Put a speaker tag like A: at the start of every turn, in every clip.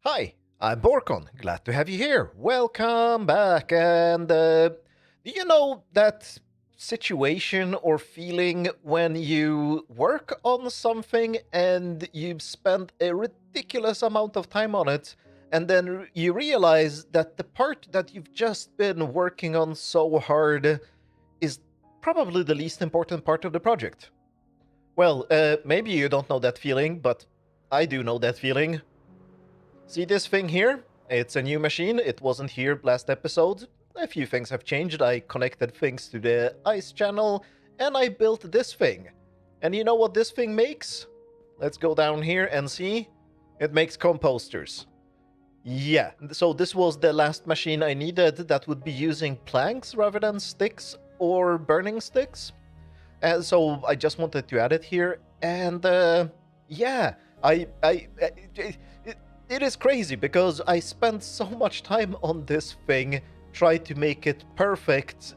A: Hi, I'm Borkon. Glad to have you here. Welcome back. And do you know that situation or feeling when you work on something and you've spent a ridiculous amount of time on it, and then you realize that the part that you've just been working on so hard is probably the least important part of the project? Well, maybe you don't know that feeling, but I do know that feeling. See this thing here? It's a new machine. It wasn't here last episode. A few things have changed. I connected things to the ice channel, and I built this thing. And you know what this thing makes? Let's go down here and see. It makes composters. Yeah, so this was the last machine I needed that would be using planks rather than sticks or burning sticks. And so I just wanted to add it here. And yeah, it is crazy because I spent so much time on this thing, tried to make it perfect,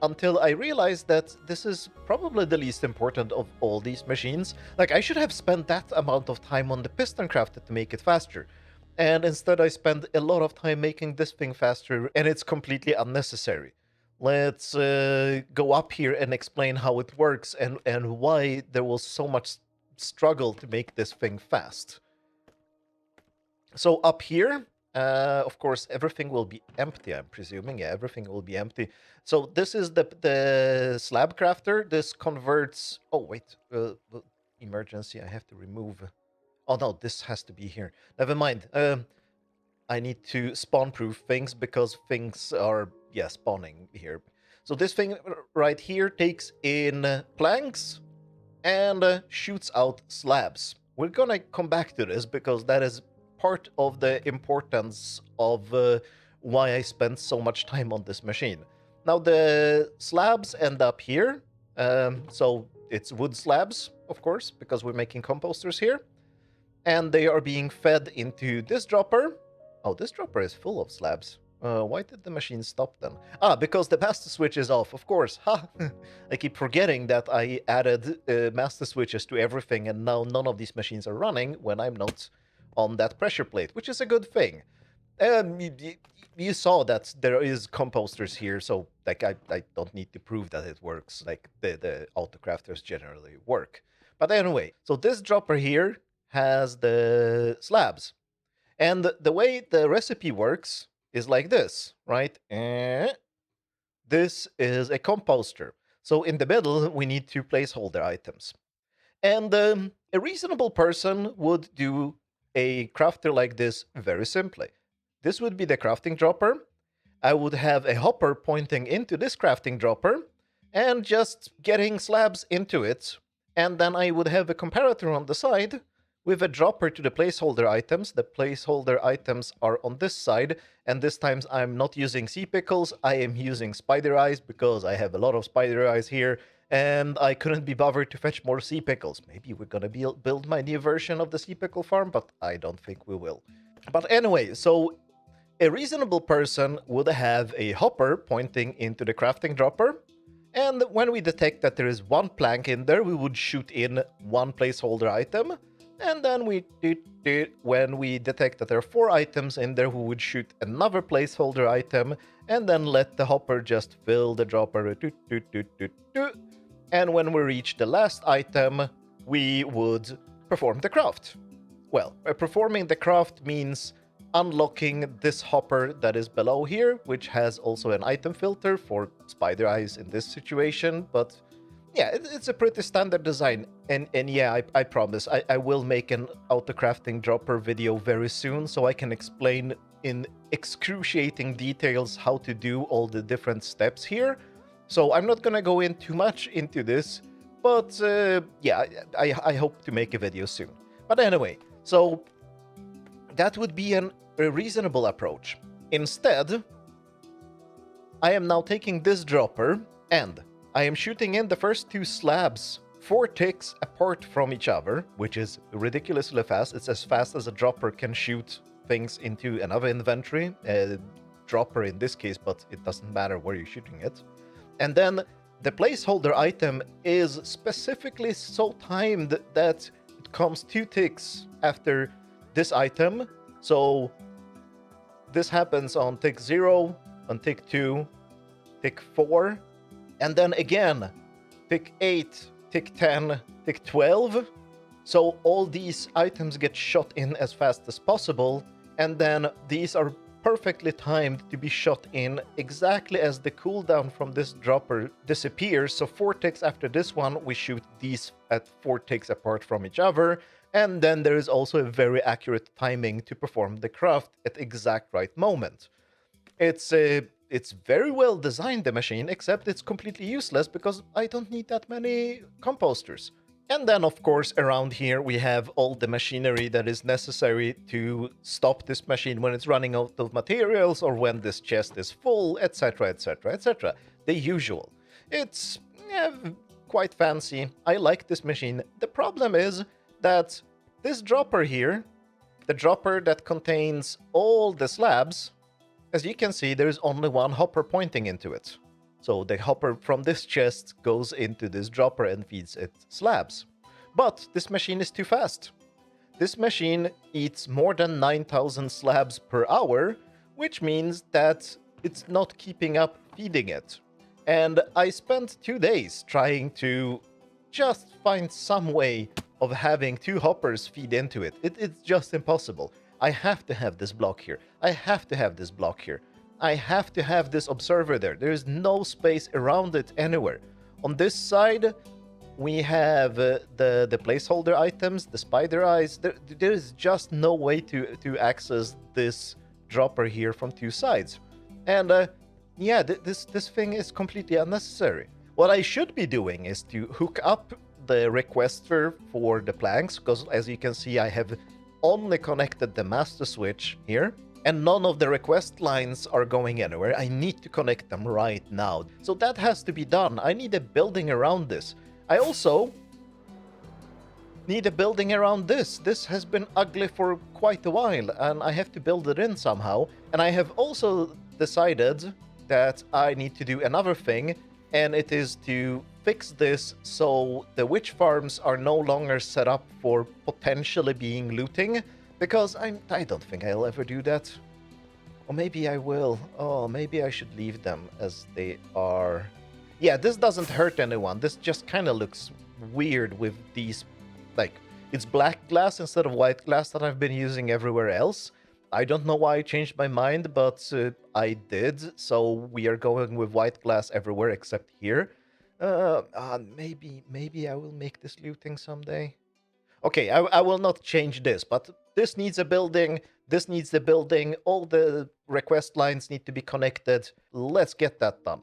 A: until I realized that this is probably the least important of all these machines. Like, I should have spent that amount of time on the piston crafter to make it faster. And instead, I spent a lot of time making this thing faster, and it's completely unnecessary. Let's go up here and explain how it works and why there was so much struggle to make this thing fast. So up here, of course, everything will be empty, I'm presuming. Yeah, everything will be empty. So this is the slab crafter. This converts... Oh, wait. Emergency, I have to remove... Oh, no, this has to be here. Never mind. I need to spawn-proof things because things are, yeah, spawning here. So this thing right here takes in planks and shoots out slabs. We're gonna come back to this because that is part of the importance of why I spent so much time on this machine. Now the slabs end up here. So it's wood slabs, of course, because we're making composters here. And they are being fed into this dropper. Oh, this dropper is full of slabs. Why did the machine stop then? Ah, because the master switch is off, of course. Ha! I keep forgetting that I added master switches to everything, and now none of these machines are running when I'm not on that pressure plate, which is a good thing. You saw that there is composters here, so like I don't need to prove that it works. Like the autocrafters generally work. But anyway, so this dropper here has the slabs. And the way the recipe works is like this, right? This is a composter. So in the middle, we need two placeholder items. And a reasonable person would do a crafter like this very simply. This would be the crafting dropper. I would have a hopper pointing into this crafting dropper and just getting slabs into it. And then I would have a comparator on the side with a dropper to the placeholder items. The placeholder items are on this side, and this time I'm not using sea pickles, I am using spider eyes because I have a lot of spider eyes here, and I couldn't be bothered to fetch more sea pickles. Maybe we're gonna build my new version of the sea pickle farm, but I don't think we will. But anyway, so a reasonable person would have a hopper pointing into the crafting dropper, and when we detect that there is one plank in there, we would shoot in one placeholder item. And then when we detect that there are 4 items in there, we would shoot another placeholder item and then let the hopper just fill the dropper. And when we reach the last item, we would perform the craft. Well, performing the craft means unlocking this hopper that is below here, which has also an item filter for spider eyes in this situation, but yeah, it's a pretty standard design, and yeah, I promise, I will make an auto-crafting dropper video very soon, so I can explain in excruciating details how to do all the different steps here. So I'm not gonna go in too much into this, but yeah, I hope to make a video soon. But anyway, so that would be a reasonable approach. Instead, I am now taking this dropper and I am shooting in the first 2 slabs 4 ticks apart from each other, which is ridiculously fast. It's as fast as a dropper can shoot things into another inventory. Dropper in this case, but it doesn't matter where you're shooting it. And then the placeholder item is specifically so timed that it comes 2 ticks after this item, So this happens on tick 0, on tick 2, tick 4, and then again, tick 8, tick 10, tick 12. So all these items get shot in as fast as possible, and then these are perfectly timed to be shot in exactly as the cooldown from this dropper disappears. So 4 ticks after this one, we shoot these at 4 ticks apart from each other, and then there is also a very accurate timing to perform the craft at exact right moment. It's very well designed, the machine, except it's completely useless because I don't need that many composters. And then, of course, around here we have all the machinery that is necessary to stop this machine when it's running out of materials or when this chest is full, etc, etc, etc. The usual. It's quite fancy. I like this machine. The problem is that this dropper here, the dropper that contains all the slabs, as you can see, there is only one hopper pointing into it. So the hopper from this chest goes into this dropper and feeds it slabs. But this machine is too fast. This machine eats more than 9,000 slabs per hour, which means that it's not keeping up feeding it. And I spent 2 days trying to just find some way of having 2 hoppers feed into it. It's just impossible. I have to have this block here. I have to have this block here. I have to have this observer there. There is no space around it anywhere. On this side, we have the placeholder items, the spider eyes. There is just no way to access this dropper here from 2 sides. And yeah, this thing is completely unnecessary. What I should be doing is to hook up the requester for the planks, because as you can see, I have only connected the master switch here, and none of the request lines are going anywhere. I need to connect them right now. So that has to be done. I need a building around this. I also need a building around this. This has been ugly for quite a while, and I have to build it in somehow. And I have also decided that I need to do another thing, and it is to fix this so the witch farms are no longer set up for potentially being looting, because I don't think I'll ever do that. Or maybe I will. Oh, maybe I should leave them as they are. Yeah, this doesn't hurt anyone. This just kind of looks weird with these, like, it's black glass instead of white glass that I've been using everywhere else. I don't know why I changed my mind, but I did. So we are going with white glass everywhere except here. Maybe I will make this looting someday. Okay, I will not change this, but this needs a building. This needs the building. All the request lines need to be connected. Let's get that done.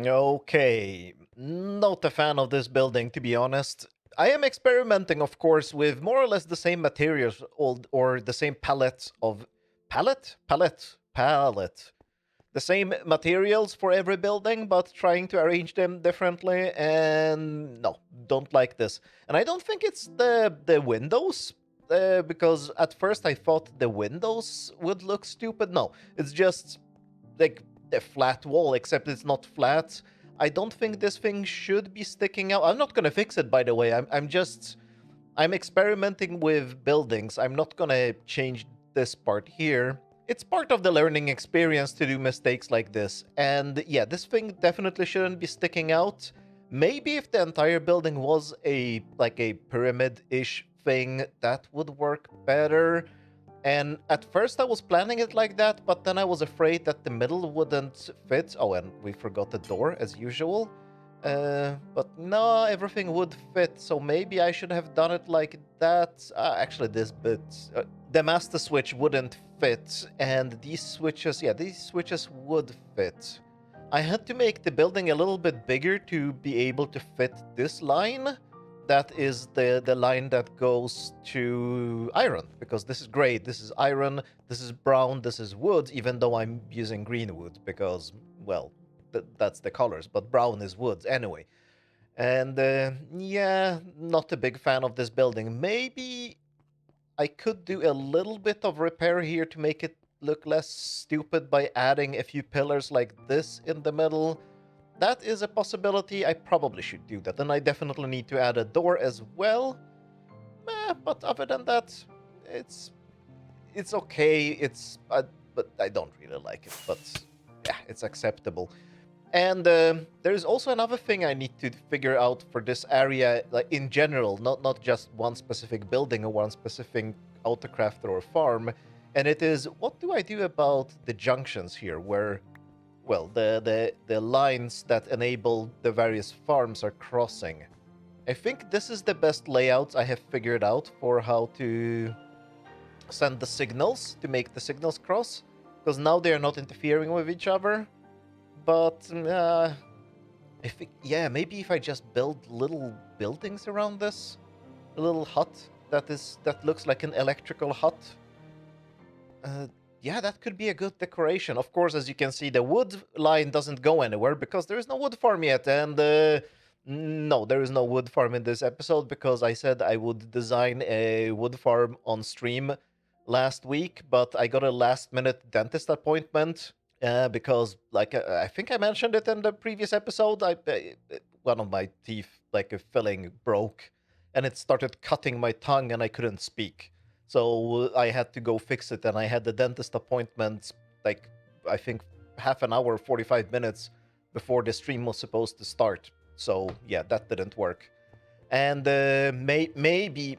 A: Okay, not a fan of this building, to be honest. I am experimenting, of course, with more or less the same materials or the same palette of... Palette? Palette. Palette. the same materials for every building, but trying to arrange them differently, and no, don't like this. And I don't think it's the windows, because at first I thought the windows would look stupid. No, it's just like a flat wall, except it's not flat. I don't think this thing should be sticking out. I'm not gonna fix it, by the way. I'm experimenting with buildings. I'm not gonna change this part here. It's part of the learning experience to do mistakes like this. And yeah, this thing definitely shouldn't be sticking out. Maybe if the entire building was a pyramid-ish thing, that would work better. And at first I was planning it like that, but then I was afraid that the middle wouldn't fit. Oh, and we forgot the door as usual. But no, everything would fit, so maybe I should have done it like that. Actually, this bit, the master switch wouldn't fit, and these switches, yeah, these switches would fit. I had to make the building a little bit bigger to be able to fit this line. That is the line that goes to iron, because this is gray, this is iron, this is brown, this is wood, even though I'm using green wood, because, well, that's the colors, but brown is wood anyway. And yeah, not a big fan of this building. Maybe I could do a little bit of repair here to make it look less stupid by adding a few pillars like this in the middle. That is a possibility. I probably should do that. And I definitely need to add a door as well. But other than that, it's okay. But I don't really like it. But yeah, it's acceptable. And there's also another thing I need to figure out for this area, like in general, not just one specific building or one specific autocrafter or farm. And it is, what do I do about the junctions here, where, well, the lines that enable the various farms are crossing? I think this is the best layout I have figured out for how to send the signals, to make the signals cross, because now they are not interfering with each other. But I think, yeah, maybe if I just build little buildings around this, a little hut that looks like an electrical hut. Yeah, that could be a good decoration. Of course, as you can see, the wood line doesn't go anywhere because there is no wood farm yet. And no, there is no wood farm in this episode because I said I would design a wood farm on stream last week, but I got a last-minute dentist appointment. Because, like, I think I mentioned it in the previous episode, one of my teeth, like a filling, broke, and it started cutting my tongue, and I couldn't speak. So I had to go fix it, and I had the dentist appointment, like, I think half an hour, 45 minutes before the stream was supposed to start. So yeah, that didn't work. And maybe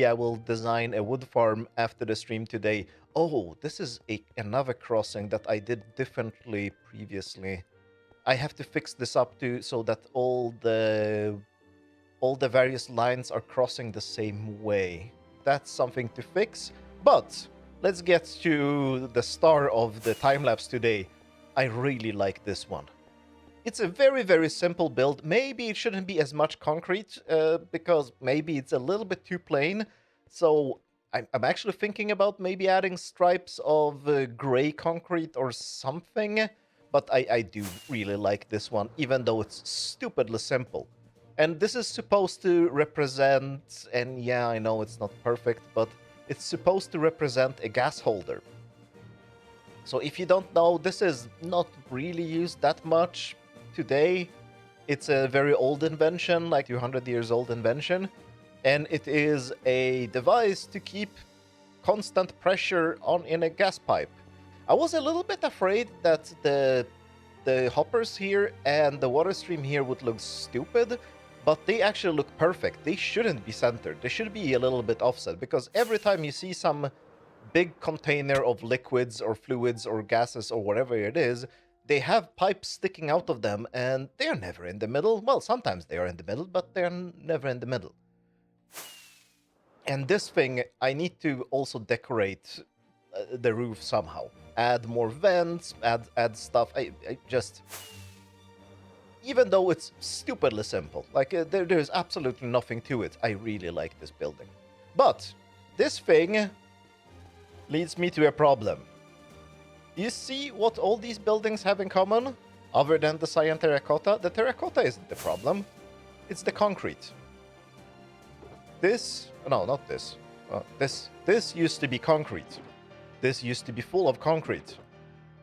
A: I will design a wood farm after the stream today. Oh, this is another crossing that I did differently previously. I have to fix this up so that all the various lines are crossing the same way. That's something to fix. But let's get to the star of the time-lapse today. I really like this one. It's a very, very simple build. Maybe it shouldn't be as much concrete, because maybe it's a little bit too plain. So I'm actually thinking about maybe adding stripes of gray concrete or something. But I do really like this one, even though it's stupidly simple. And this is supposed to represent, and yeah, I know it's not perfect, but it's supposed to represent a gas holder. So if you don't know, this is not really used that much today. It's a very old invention, like 200 years old invention, and it is a device to keep constant pressure on in a gas pipe. I was a little bit afraid that the hoppers here and the water stream here would look stupid, but they actually look perfect. They shouldn't be centered. They should be a little bit offset, because every time you see some big container of liquids or fluids or gases or whatever it is, they have pipes sticking out of them, and they're never in the middle. Well, sometimes they are in the middle, but they're never in the middle. And this thing, I need to also decorate the roof somehow. Add more vents, add stuff. I just... Even though it's stupidly simple, like there's absolutely nothing to it, I really like this building. But this thing leads me to a problem. You see what all these buildings have in common? Other than the cyan terracotta? The terracotta isn't the problem. It's the concrete. This... No, not this. This used to be concrete. This used to be full of concrete.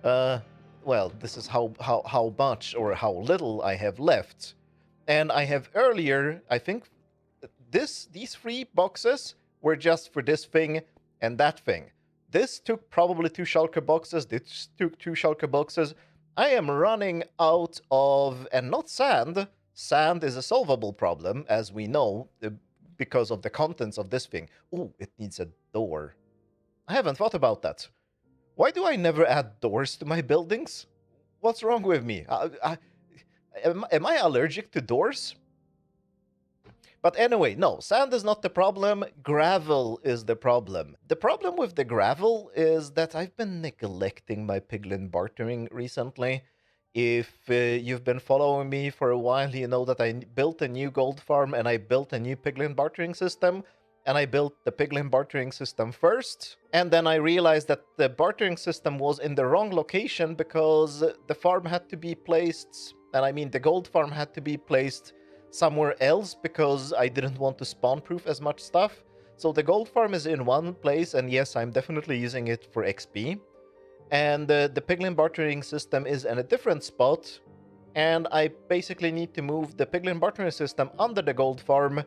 A: Well, this is how much or how little I have left. And I have earlier, I think, these 3 boxes were just for this thing and that thing. This took probably 2 shulker boxes, this took 2 shulker boxes. I am running out of, and not sand. Sand is a solvable problem, as we know, because of the contents of this thing. Ooh, it needs a door. I haven't thought about that. Why do I never add doors to my buildings? What's wrong with me? Am I allergic to doors? But anyway, no, sand is not the problem, gravel is the problem. The problem with the gravel is that I've been neglecting my Piglin bartering recently. If you've been following me for a while, you know that I built a new gold farm and I built a new Piglin bartering system. And I built the Piglin bartering system first. And then I realized that the bartering system was in the wrong location because the farm had to be placed, and I mean the gold farm had to be placed somewhere else because I didn't want to spawn-proof as much stuff. So the gold farm is in one place, and yes, I'm definitely using it for XP. And the Piglin bartering system is in a different spot, and I basically need to move the Piglin bartering system under the gold farm,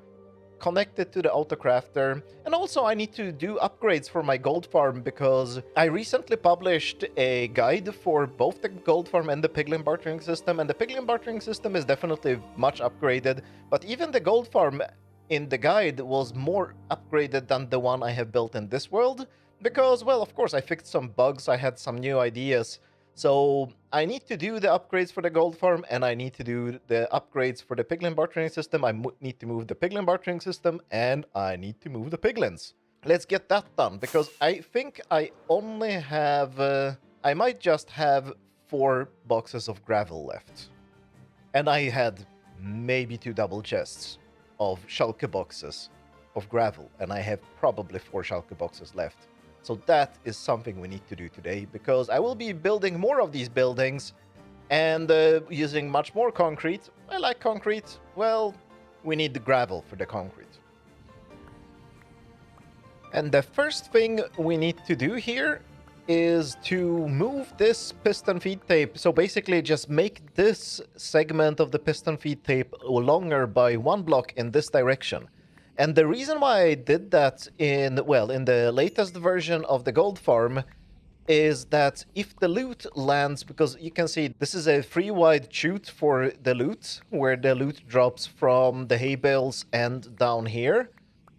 A: connect it to the autocrafter, and also I need to do upgrades for my gold farm because I recently published a guide for both the gold farm and the Piglin bartering system, and the Piglin bartering system is definitely much upgraded, but even the gold farm in the guide was more upgraded than the one I have built in this world because, well, of course I fixed some bugs, I had some new ideas. So I need to do the upgrades for the gold farm, and I need to do the upgrades for the Piglin bartering system. I need to move the Piglin bartering system, and I need to move the Piglins. Let's get that done, because I think I only have... I might just have 4 boxes of gravel left. And I had maybe 2 double chests of shulker boxes of gravel, and I have probably 4 shulker boxes left. So that is something we need to do today, because I will be building more of these buildings and using much more concrete. I like concrete. Well, we need the gravel for the concrete. And the first thing we need to do here is to move this piston feed tape. So basically just make this segment of the piston feed tape longer by 1 block in this direction. And the reason why I did that in the latest version of the gold farm is that if the loot lands, because you can see this is a 3-wide chute for the loot, where the loot drops from the hay bales and down here.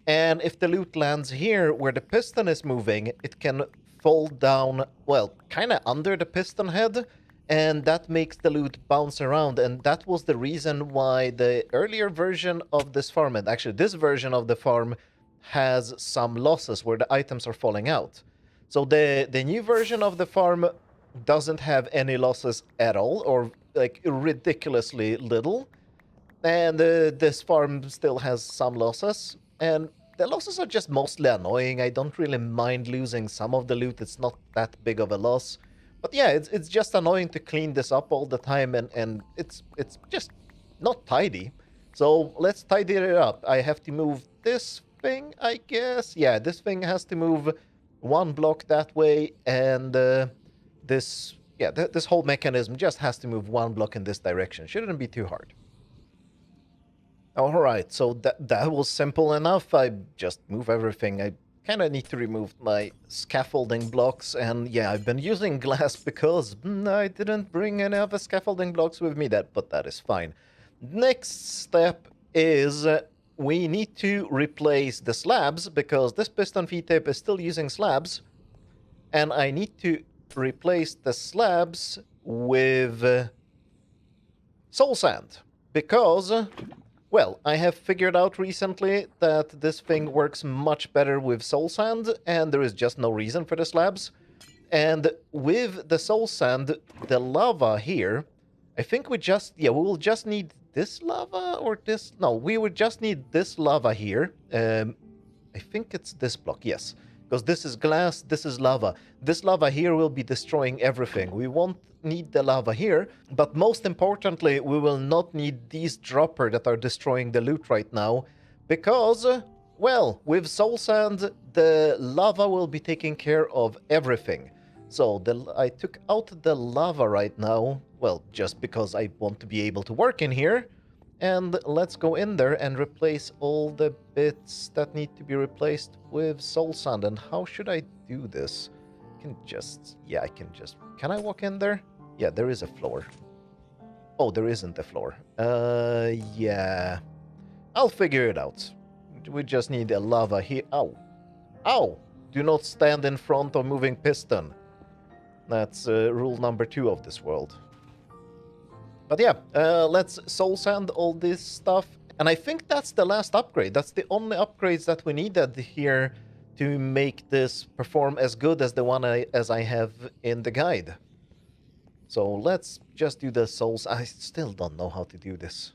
A: And if the loot lands here, where the piston is moving, it can fall down, well, kind of under the piston head, and that makes the loot bounce around, and that was the reason why the earlier version of this farm, and actually this version of the farm, has some losses where the items are falling out. So the new version of the farm doesn't have any losses at all, or like ridiculously little, and this farm still has some losses, and the losses are just mostly annoying. I don't really mind losing some of the loot, it's not that big of a loss. But yeah, it's just annoying to clean this up all the time, and it's just not tidy. So let's tidy it up. I have to move this thing, I guess. Yeah, this thing has to move 1 block that way, and this whole mechanism just has to move 1 block in this direction. Shouldn't be too hard. Alright, so that was simple enough. I just move everything. I kind of need to remove my scaffolding blocks, and yeah, I've been using glass because I didn't bring any other scaffolding blocks with me, but that is fine. Next step is we need to replace the slabs, because this piston feed tape is still using slabs, and I need to replace the slabs with soul sand, because... well, I have figured out recently that this thing works much better with soul sand, and there is just no reason for the slabs. And with the soul sand, the lava here, I think we will just need this lava or this... no, we would just need this lava here. I think it's this block, yes. Because this is glass, this is lava. This lava here will be destroying everything. We won't need the lava here, but most importantly, we will not need these dropper that are destroying the loot right now, because, well, with soul sand, the lava will be taking care of everything. So I took out the lava right now, well, just because I want to be able to work in here. And let's go in there and replace all the bits that need to be replaced with soul sand. And how should I do this? Can I walk in there? Yeah, there is a floor. Oh, there isn't a floor. Yeah. I'll figure it out. We just need a lava here. Ow. Ow! Do not stand in front of moving piston. That's rule number 2 of this world. But yeah, let's soul sand all this stuff. And I think that's the last upgrade. That's the only upgrades that we needed here to make this perform as good as the one as I have in the guide. So let's just do the souls. I still don't know how to do this.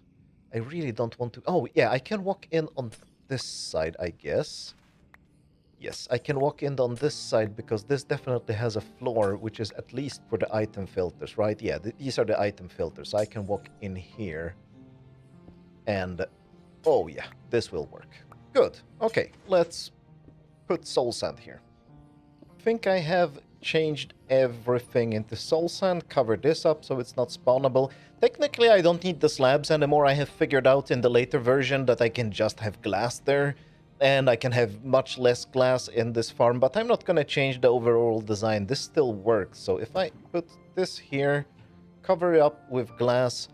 A: I really don't want to. Oh, yeah, I can walk in on this side, I guess. Yes, I can walk in on this side because this definitely has a floor, which is at least for the item filters, right? Yeah, these are the item filters. So I can walk in here. And, oh yeah, this will work. Good. Okay, let's put soul sand here. I think I have changed everything into soul sand, cover this up so it's not spawnable. Technically, I don't need the slabs anymore. I have figured out in the later version that I can just have glass there. And I can have much less glass in this farm, but I'm not going to change the overall design. This still works. So if I put this here, cover it up with glass,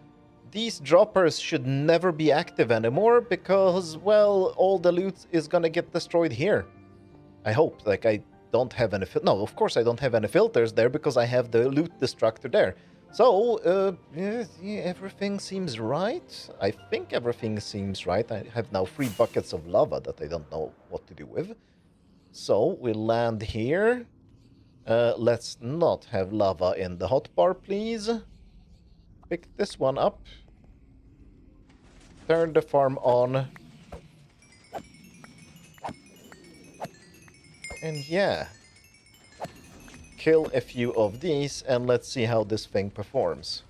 A: these droppers should never be active anymore because, well, all the loot is going to get destroyed here. I hope. Like, I don't have any... No, of course I don't have any filters there because I have the loot destructor there. So, yeah, everything seems right. I think everything seems right. I have now 3 buckets of lava that I don't know what to do with. So, we land here. Let's not have lava in the hotbar, please. Pick this one up. Turn the farm on. And yeah. Kill a few of these and let's see how this thing performs.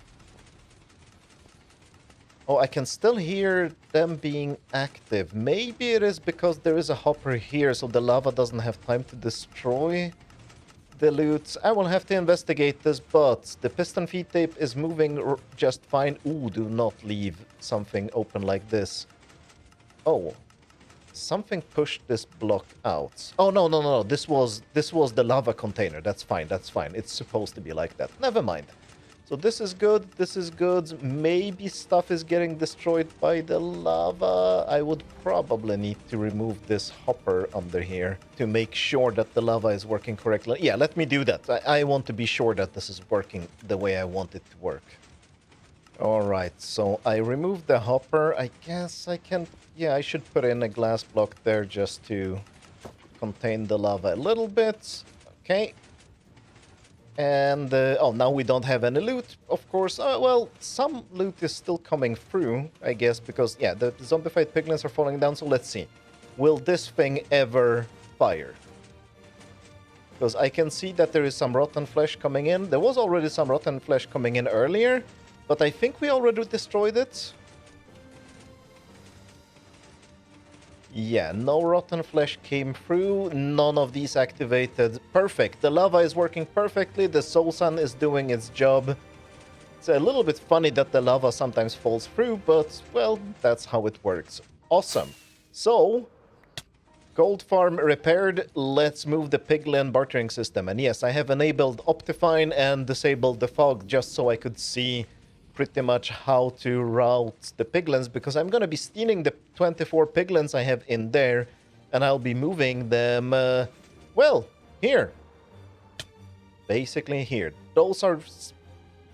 A: Oh, I can still hear them being active. Maybe it is because there is a hopper here, so the lava doesn't have time to destroy the loot. I will have to investigate this, but the piston feed tape is moving just fine. Ooh, do not leave something open like this. Oh. Something pushed this block out. Oh, no. This was the lava container. That's fine. It's supposed to be like that. Never mind. So this is good. This is good. Maybe stuff is getting destroyed by the lava. I would probably need to remove this hopper under here to make sure that the lava is working correctly. Yeah, let me do that. I want to be sure that this is working the way I want it to work. Alright, so I removed the hopper. I guess I can... Yeah, I should put in a glass block there just to contain the lava a little bit. Okay. And, oh, now we don't have any loot, of course. Well, some loot is still coming through, I guess, because, yeah, the zombified piglins are falling down, so let's see. Will this thing ever fire? Because I can see that there is some rotten flesh coming in. There was already some rotten flesh coming in earlier, but I think we already destroyed it. Yeah, no rotten flesh came through. None of these activated. Perfect. The lava is working perfectly. The soul sand is doing its job. It's a little bit funny that the lava sometimes falls through, but, well, that's how it works. Awesome. So, gold farm repaired. Let's move the Piglin bartering system. And yes, I have enabled Optifine and disabled the fog just so I could see pretty much how to route the piglins, because I'm going to be stealing the 24 piglins I have in there, and I'll be moving them, well, here. Basically here. Those are...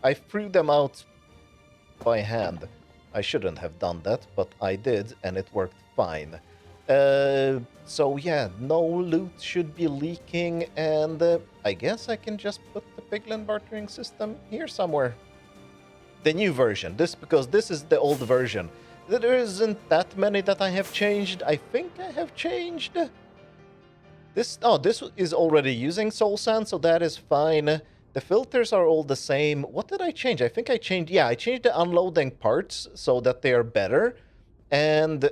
A: I threw them out by hand. I shouldn't have done that, but I did, and it worked fine. So yeah, no loot should be leaking, and I guess I can just put the Piglin bartering system here somewhere. The new version, because this is the old version. There isn't that many that I have changed. I think I have changed This is already using soul sand, so that is fine. The filters are all the same. What did I change? I think I changed, yeah, I changed the unloading parts so that they are better. And,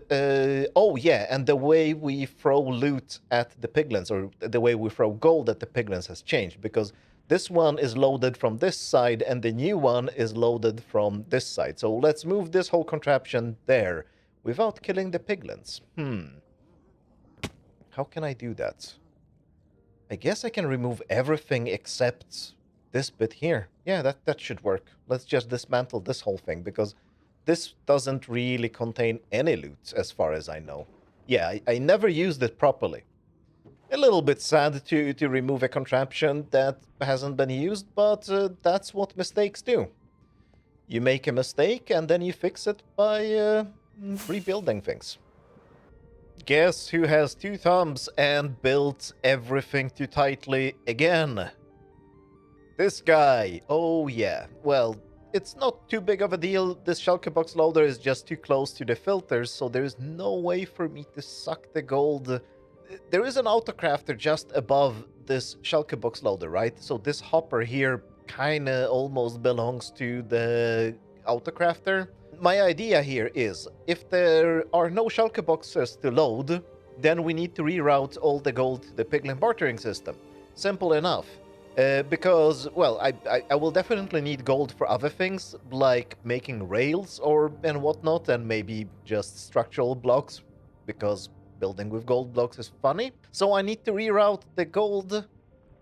A: oh yeah, and the way we throw loot at the piglins, or the way we throw gold at the piglins has changed, because this one is loaded from this side, and the new one is loaded from this side. So let's move this whole contraption there, without killing the piglins. How can I do that? I guess I can remove everything except this bit here. Yeah, that should work. Let's just dismantle this whole thing, because this doesn't really contain any loot, as far as I know. Yeah, I never used it properly. A little bit sad to remove a contraption that hasn't been used, but that's what mistakes do. You make a mistake, and then you fix it by rebuilding things. Guess who has two thumbs and built everything too tightly again? This guy. Oh yeah. Well, it's not too big of a deal. This shulker box loader is just too close to the filters, so there's no way for me to suck the gold. There is an autocrafter just above this shulker box loader, right? So this hopper here kinda almost belongs to the autocrafter. My idea here is, if there are no shulker boxes to load, then we need to reroute all the gold to the Piglin bartering system. Simple enough. Because, well, I will definitely need gold for other things, like making rails and whatnot, and maybe just structural blocks, because building with gold blocks is funny. So I need to reroute the gold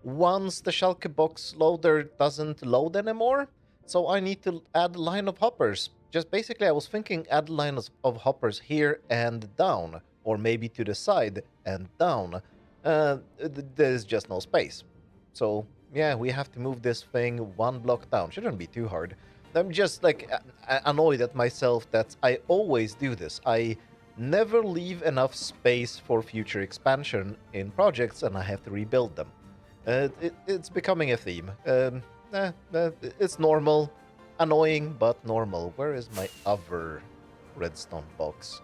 A: once the shulker box loader doesn't load anymore. So I need to add a line of hoppers. Just basically, I was thinking add lines of hoppers here and down, or maybe to the side and down. There's just no space. So yeah, we have to move this thing one block down. Shouldn't be too hard. I'm just like annoyed at myself that I always do this. I never leave enough space for future expansion in projects, and I have to rebuild them. It's becoming a theme. It's normal. Annoying, but normal. Where is my other redstone box?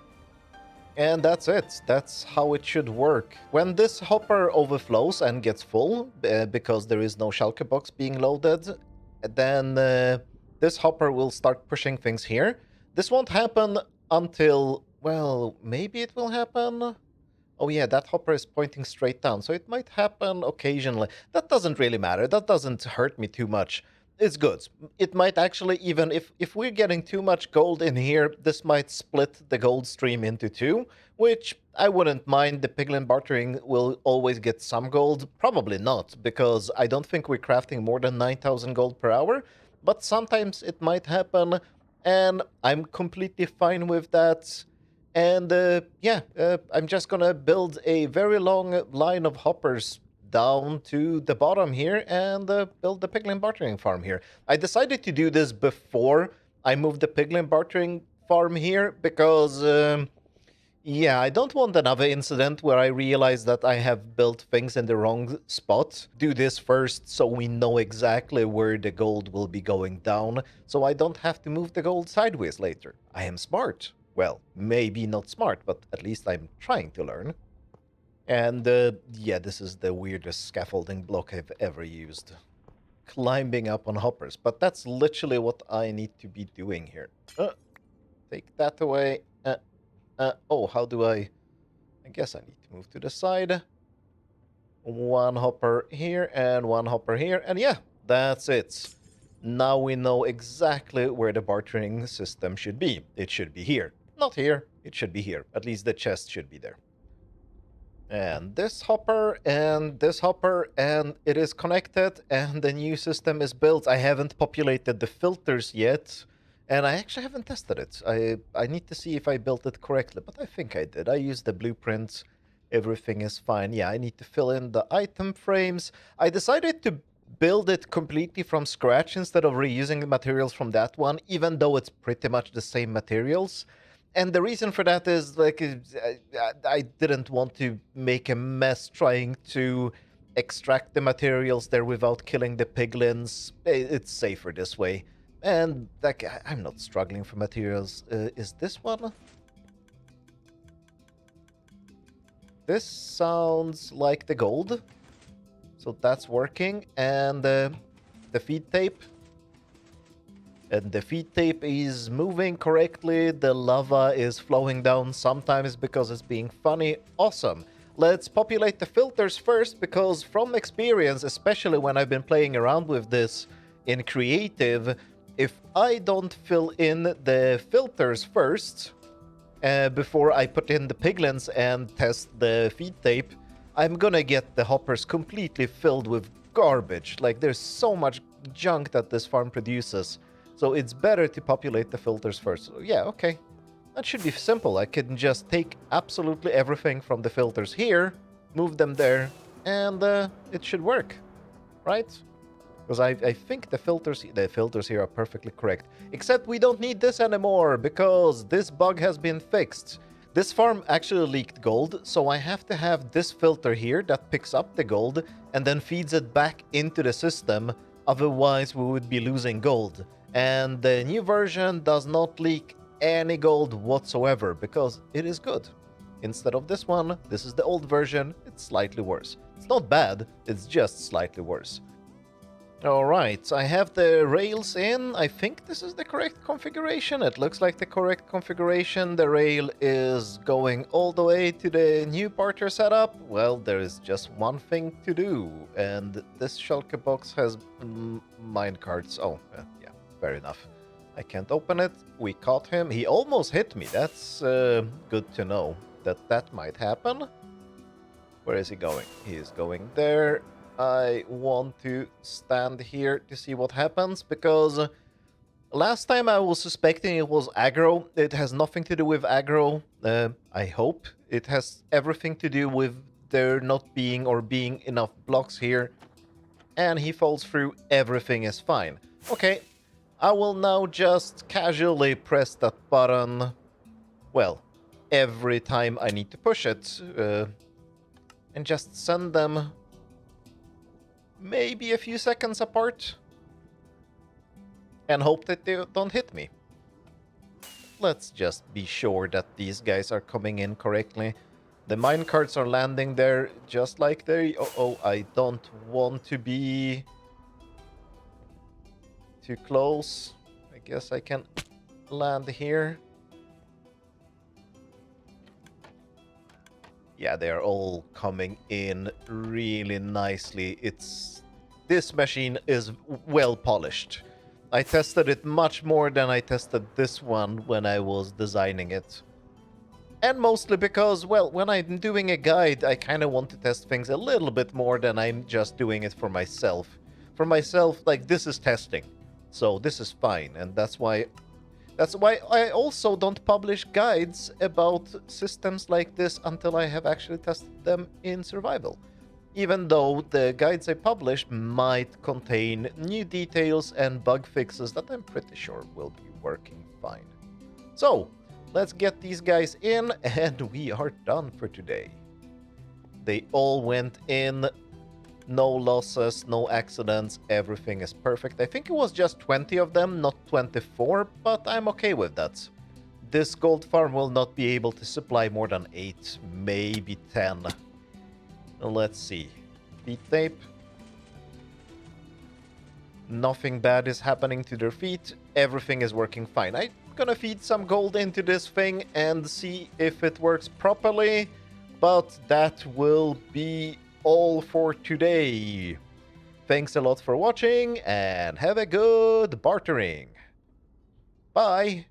A: And that's it. That's how it should work. When this hopper overflows and gets full, because there is no shulker box being loaded, then this hopper will start pushing things here. This won't happen until, well, maybe it will happen. Oh yeah, that hopper is pointing straight down, so it might happen occasionally. That doesn't really matter. That doesn't hurt me too much. It's good. It might actually, even if we're getting too much gold in here, this might split the gold stream into two, which I wouldn't mind. The Piglin bartering will always get some gold. Probably not, because I don't think we're crafting more than 9,000 gold per hour, but sometimes it might happen, and I'm completely fine with that. And I'm just gonna build a very long line of hoppers down to the bottom here and build the Piglin bartering farm here. I decided to do this before I moved the Piglin bartering farm here because, I don't want another incident where I realize that I have built things in the wrong spot. Do this first so we know exactly where the gold will be going down, so I don't have to move the gold sideways later. I am smart. Well, maybe not smart, but at least I'm trying to learn. And this is the weirdest scaffolding block I've ever used. Climbing up on hoppers, but that's literally what I need to be doing here. Take that away. How do I guess I need to move to the side. One hopper here and one hopper here, and yeah, that's it. Now we know exactly where the bartering system should be. It should be here. Not here, it should be here. At least the chest should be there. And this hopper, and this hopper, and it is connected, and the new system is built. I haven't populated the filters yet, and I actually haven't tested it. I need to see if I built it correctly, but I think I did. I used the blueprint. Everything is fine. Yeah, I need to fill in the item frames. I decided to build it completely from scratch instead of reusing the materials from that one, even though it's pretty much the same materials. And the reason for that is, like, I didn't want to make a mess trying to extract the materials there without killing the piglins. It's safer this way. And, like, I'm not struggling for materials. Is this one? this sounds like the gold. So that's working. And the feed tape. And the feed tape is moving correctly. The lava is flowing down sometimes because it's being funny. Awesome. Let's populate the filters first, because from experience, especially when I've been playing around with this in creative, if I don't fill in the filters first, before I put in the piglins and test the feed tape, I'm gonna get the hoppers completely filled with garbage. Like, there's so much junk that this farm produces. So it's better to populate the filters first. So yeah, okay. That should be simple. I can just take absolutely everything from the filters here, move them there, and it should work, right? Because I think the filters here are perfectly correct. Except we don't need this anymore, because this bug has been fixed. This farm actually leaked gold, so I have to have this filter here that picks up the gold and then feeds it back into the system. Otherwise, we would be losing gold. And the new version does not leak any gold whatsoever, because it is good. Instead of this one, this is the old version. It's slightly worse. It's not bad, it's just slightly worse. Alright, I have the rails in. I think this is the correct configuration. It looks like the correct configuration. The rail is going all the way to the new barter setup. Well, there is just one thing to do, and this shulker box has minecarts. Oh, yeah, fair enough. I can't open it. We caught him. He almost hit me. That's good to know that might happen. Where is he going? He is going there. I want to stand here to see what happens, because last time I was suspecting it was aggro. It has nothing to do with aggro, I hope. It has everything to do with there not being or being enough blocks here. And he falls through, everything is fine. Okay, I will now just casually press that button, well, every time I need to push it, and just send them maybe a few seconds apart, and hope that they don't hit me. Let's just be sure that these guys are coming in correctly. The minecarts are landing there just like they... Oh, I don't want to be too close. I guess I can land here. Yeah, they are all coming in really nicely. This machine is well polished. I tested it much more than I tested this one when I was designing it. And mostly because, well, when I'm doing a guide, I kind of want to test things a little bit more than I'm just doing it for myself. For myself, like, this is testing. So this is fine, and that's why I also don't publish guides about systems like this until I have actually tested them in survival. Even though the guides I publish might contain new details and bug fixes that I'm pretty sure will be working fine. So, let's get these guys in, and we are done for today. They all went in. No losses, no accidents, everything is perfect. I think it was just 20 of them, not 24, but I'm okay with that. This gold farm will not be able to supply more than 8, maybe 10. Let's see. Feet tape. Nothing bad is happening to their feet. Everything is working fine. I'm gonna feed some gold into this thing and see if it works properly, but that will be all for today. Thanks a lot for watching, and have a good bartering. Bye!